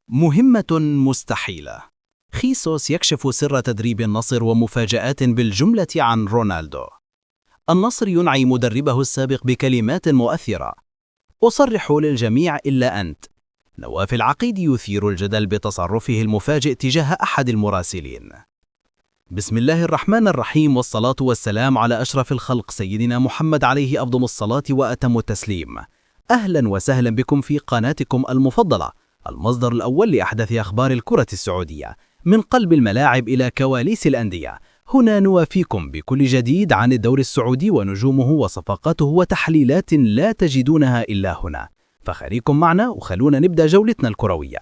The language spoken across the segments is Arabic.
مهمة مستحيلة. خيسوس يكشف سر تدريب النصر ومفاجآت بالجملة عن رونالدو. النصر ينعي مدربه السابق بكلمات مؤثرة: أصرح للجميع إلا أنت. نواف العقيدي يثير الجدل بتصرفه المفاجئ تجاه أحد المراسلين. بسم الله الرحمن الرحيم، والصلاة والسلام على أشرف الخلق سيدنا محمد عليه أفضل الصلاة وأتم التسليم. أهلا وسهلا بكم في قناتكم المفضلة، المصدر الأول لأحدث أخبار الكرة السعودية، من قلب الملاعب إلى كواليس الأندية. هنا نوافيكم بكل جديد عن الدوري السعودي ونجومه وصفقاته وتحليلات لا تجدونها إلا هنا، فخليكم معنا وخلونا نبدأ جولتنا الكروية.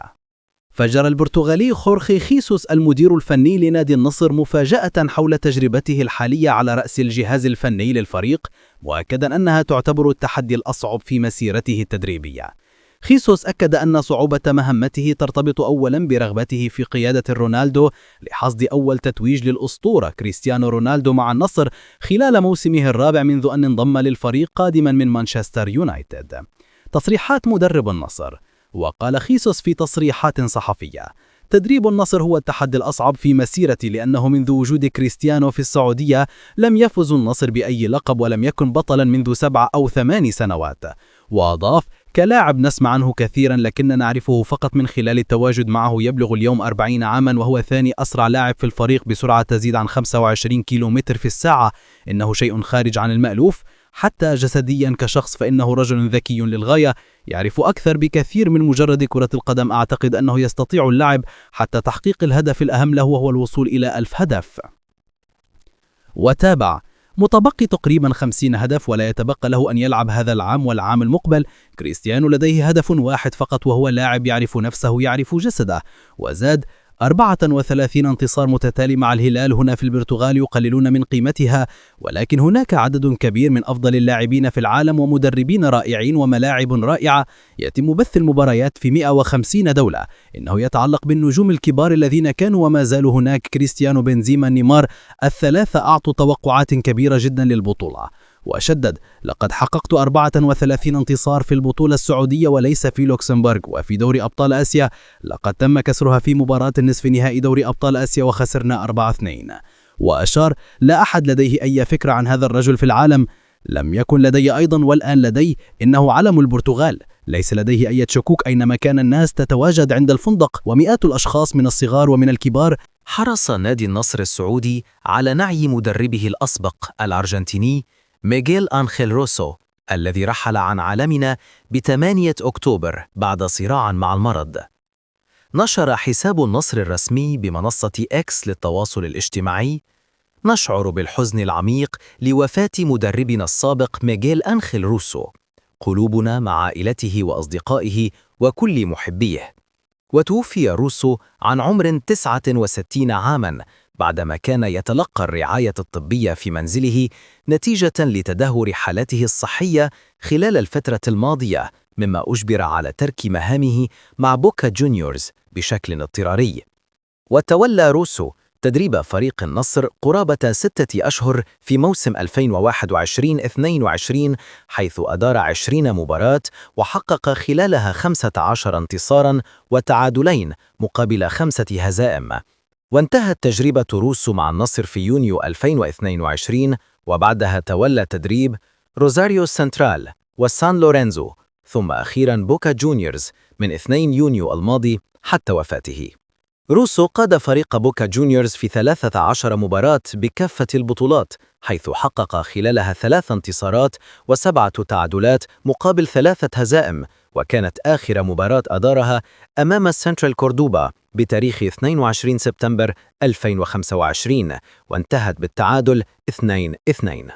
فجر البرتغالي خورخي خيسوس المدير الفني لنادي النصر مفاجأة حول تجربته الحالية على رأس الجهاز الفني للفريق، مؤكدا أنها تعتبر التحدي الأصعب في مسيرته التدريبية. خيسوس أكد أن صعوبة مهمته ترتبط أولا برغبته في قيادة رونالدو لحصد أول تتويج للأسطورة كريستيانو رونالدو مع النصر خلال موسمه الرابع منذ أن انضم للفريق قادما من مانشستر يونايتد. تصريحات مدرب النصر. وقال خيسوس في تصريحات صحفية: تدريب النصر هو التحدي الأصعب في مسيرتي، لأنه منذ وجود كريستيانو في السعودية لم يفز النصر بأي لقب ولم يكن بطلا منذ 7 أو 8 سنوات. وأضاف: كلاعب نسمع عنه كثيرا لكن نعرفه فقط من خلال التواجد معه. يبلغ اليوم 40 عاما وهو ثاني أسرع لاعب في الفريق بسرعة تزيد عن 25 كيلومتر في الساعة. إنه شيء خارج عن المألوف. حتى جسديا كشخص فإنه رجل ذكي للغاية، يعرف أكثر بكثير من مجرد كرة القدم. أعتقد أنه يستطيع اللعب حتى تحقيق الهدف الأهم له وهو الوصول إلى 1000 هدف. وتابع: متبقي تقريبا 50 هدف ولا يتبقى له أن يلعب هذا العام والعام المقبل. كريستيانو لديه هدف واحد فقط وهو لاعب يعرف نفسه يعرف جسده. وزاد: 34 انتصار متتالي مع الهلال هنا في البرتغال يقللون من قيمتها، ولكن هناك عدد كبير من أفضل اللاعبين في العالم ومدربين رائعين وملاعب رائعة. يتم بث المباريات في 150 دولة. إنه يتعلق بالنجوم الكبار الذين كانوا وما زالوا هناك: كريستيانو، بنزيما، نيمار، الثلاثة أعطوا توقعات كبيرة جدا للبطولة. وشدد: لقد حققت 34 انتصار في البطولة السعودية وليس في لوكسمبورغ. وفي دوري أبطال آسيا لقد تم كسرها في مباراة النصف نهائي دوري أبطال آسيا وخسرنا 4-2. وأشار: لا أحد لديه أي فكرة عن هذا الرجل في العالم. لم يكن لدي أيضا والآن لدي. إنه علم البرتغال. ليس لديه أي شكوك أينما كان الناس تتواجد عند الفندق، ومئات الأشخاص من الصغار ومن الكبار. حرص نادي النصر السعودي على نعي مدربه الأسبق الأرجنتيني ميغيل أنخيل روسو، الذي رحل عن عالمنا ب8 أكتوبر بعد صراع مع المرض. نشر حساب النصر الرسمي بمنصة إكس للتواصل الاجتماعي: نشعر بالحزن العميق لوفاة مدربنا السابق ميغيل أنخيل روسو. قلوبنا مع عائلته وأصدقائه وكل محبيه. وتوفي روسو عن عمر 69 عاما بعدما كان يتلقى الرعاية الطبية في منزله نتيجة لتدهور حالته الصحية خلال الفترة الماضية، مما أجبر على ترك مهامه مع بوكا جونيورز بشكل اضطراري. وتولى روسو تدريب فريق النصر قرابة 6 أشهر في موسم 2021-22، حيث أدار 20 مباراة وحقق خلالها 15 انتصارا وتعادلين مقابل 5 هزائم. وانتهت تجربة روسو مع النصر في يونيو 2022، وبعدها تولى تدريب روزاريو سنترال وسان لورينزو، ثم أخيرا بوكا جونيورز من 2 يونيو الماضي حتى وفاته. روسو قاد فريق بوكا جونيورز في 13 مباراة بكافة البطولات، حيث حقق خلالها 3 انتصارات و7 تعادلات مقابل 3 هزائم، وكانت آخر مباراة أدارها أمام سنترال كوردوبا بتاريخ 22 سبتمبر 2025، وانتهت بالتعادل 2-2.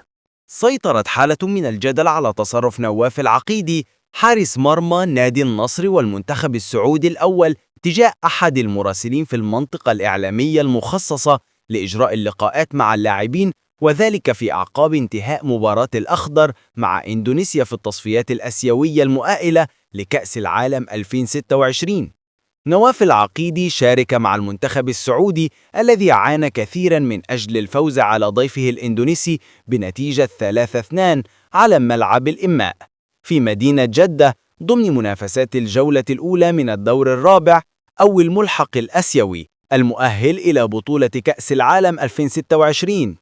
سيطرت حالة من الجدل على تصرف نواف العقيدي حارس مرمى نادي النصر والمنتخب السعودي الأول تجاه أحد المراسلين في المنطقة الإعلامية المخصصة لإجراء اللقاءات مع اللاعبين، وذلك في أعقاب انتهاء مباراة الأخضر مع إندونيسيا في التصفيات الآسيوية المؤهلة لكأس العالم 2026. نواف العقيدي شارك مع المنتخب السعودي الذي عانى كثيرا من أجل الفوز على ضيفه الإندونيسي بنتيجة 3-2 على ملعب الإماء في مدينة جدة ضمن منافسات الجولة الأولى من الدور الرابع أو الملحق الآسيوي المؤهل إلى بطولة كأس العالم 2026.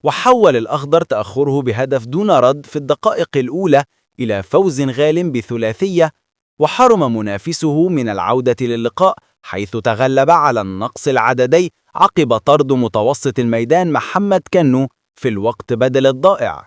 وحول الأخضر تأخره بهدف دون رد في الدقائق الأولى إلى فوز غال بثلاثية، وحرم منافسه من العودة للقاء حيث تغلب على النقص العددي عقب طرد متوسط الميدان محمد كنو في الوقت بدل الضائع.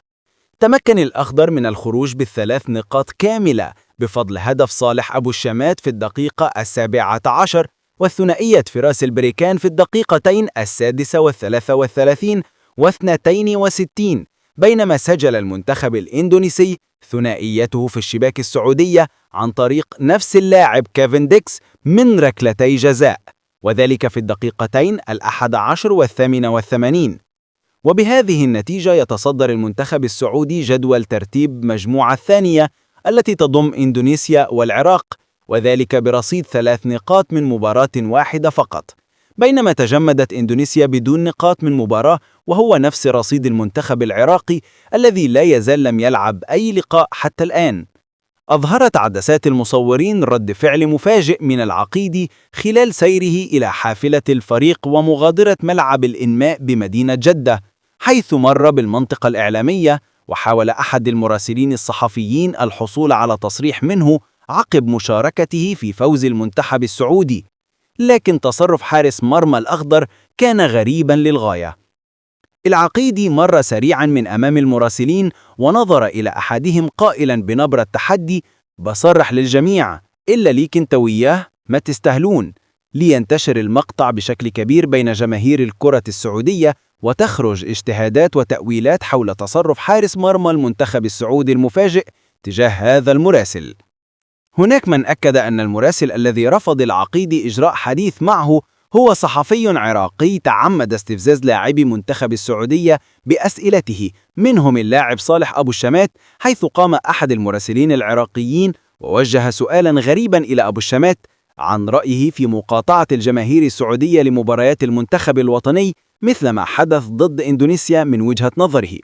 تمكن الأخضر من الخروج بالثلاث نقاط كاملة بفضل هدف صالح أبو الشمات في الدقيقة 17 والثنائية فراس البريكان في الدقيقتين 36 و32، بينما سجل المنتخب الإندونيسي ثنائيته في الشباك السعودية عن طريق نفس اللاعب كيفن ديكس من ركلتي جزاء، وذلك في الدقيقتين 11 و88. وبهذه النتيجة يتصدر المنتخب السعودي جدول ترتيب مجموعة الثانية التي تضم إندونيسيا والعراق، وذلك برصيد 3 نقاط من مباراة واحدة فقط، بينما تجمدت إندونيسيا بدون نقاط من مباراة، وهو نفس رصيد المنتخب العراقي الذي لا يزال لم يلعب أي لقاء حتى الآن. أظهرت عدسات المصورين رد فعل مفاجئ من العقيدي خلال سيره إلى حافلة الفريق ومغادرة ملعب الإنماء بمدينة جدة، حيث مر بالمنطقة الإعلامية، وحاول أحد المراسلين الصحفيين الحصول على تصريح منه عقب مشاركته في فوز المنتخب السعودي، لكن تصرف حارس مرمى الأخضر كان غريباً للغاية. العقيدي مر سريعاً من أمام المراسلين ونظر إلى أحدهم قائلاً بنبرة تحدي: بصرح للجميع إلا ليك انت وياه ما تستهلون، لينتشر المقطع بشكل كبير بين جماهير الكرة السعودية، وتخرج اجتهادات وتأويلات حول تصرف حارس مرمى المنتخب السعودي المفاجئ تجاه هذا المراسل. هناك من أكد أن المراسل الذي رفض العقيدي إجراء حديث معه هو صحفي عراقي تعمد استفزاز لاعبي منتخب السعودية بأسئلته، منهم اللاعب صالح أبو الشمات، حيث قام أحد المراسلين العراقيين ووجه سؤالا غريبا إلى أبو الشمات عن رأيه في مقاطعة الجماهير السعودية لمباريات المنتخب الوطني مثل ما حدث ضد إندونيسيا من وجهة نظره.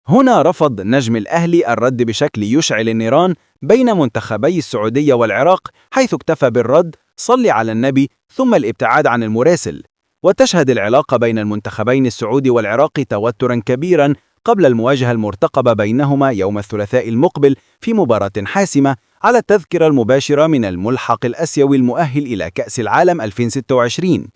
هنا رفض نجم الأهلي الرد بشكل يشعل النيران بين منتخبي السعودية والعراق، حيث اكتفى بالرد: صل على النبي، ثم الابتعاد عن المراسل. وتشهد العلاقة بين المنتخبين السعودي والعراقي توترا كبيرا قبل المواجهة المرتقبة بينهما يوم الثلاثاء المقبل في مباراة حاسمة على التذكرة المباشرة من الملحق الآسيوي المؤهل إلى كأس العالم 2026.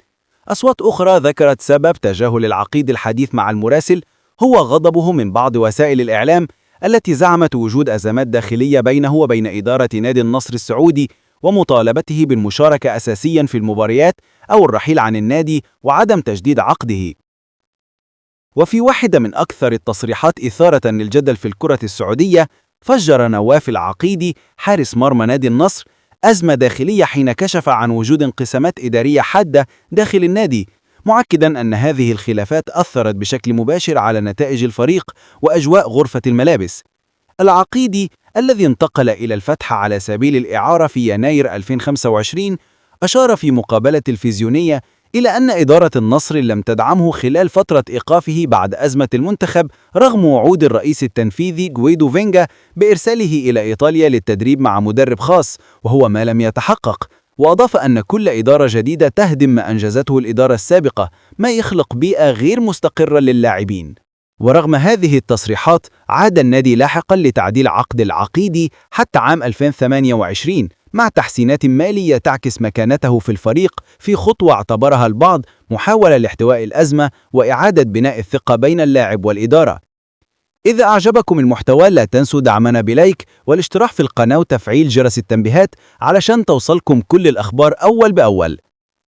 أصوات أخرى ذكرت سبب تجاهل العقيد الحديث مع المراسل هو غضبه من بعض وسائل الإعلام التي زعمت وجود أزمات داخلية بينه وبين إدارة نادي النصر السعودي، ومطالبته بالمشاركة أساسيا في المباريات أو الرحيل عن النادي وعدم تجديد عقده. وفي واحدة من أكثر التصريحات إثارة للجدل في الكرة السعودية، فجر نواف العقيدي حارس مرمى نادي النصر أزمة داخلية حين كشف عن وجود انقسامات إدارية حادة داخل النادي، مؤكداً أن هذه الخلافات أثرت بشكل مباشر على نتائج الفريق وأجواء غرفة الملابس. العقيدي الذي انتقل إلى الفتح على سبيل الإعارة في يناير 2025 أشار في مقابلة تلفزيونية إلى أن إدارة النصر لم تدعمه خلال فترة إيقافه بعد أزمة المنتخب رغم وعود الرئيس التنفيذي جويدو فينجا بإرساله إلى إيطاليا للتدريب مع مدرب خاص، وهو ما لم يتحقق. وأضاف أن كل إدارة جديدة تهدم ما أنجزته الإدارة السابقة، ما يخلق بيئة غير مستقرة للاعبين. ورغم هذه التصريحات، عاد النادي لاحقا لتعديل عقد العقيدي حتى عام 2028 مع تحسينات مالية تعكس مكانته في الفريق، في خطوة اعتبرها البعض محاولة لاحتواء الأزمة وإعادة بناء الثقة بين اللاعب والإدارة. إذا أعجبكم المحتوى لا تنسوا دعمنا بلايك والاشتراك في القناة وتفعيل جرس التنبيهات علشان توصلكم كل الأخبار أول بأول.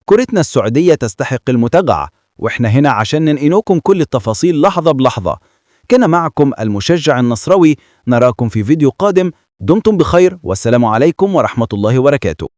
كرتنا السعودية تستحق المتابعة، وإحنا هنا عشان ننقلكم كل التفاصيل لحظة بلحظة. كان معكم المشجع النصراوي، نراكم في فيديو قادم. دمتم بخير، والسلام عليكم ورحمة الله وبركاته.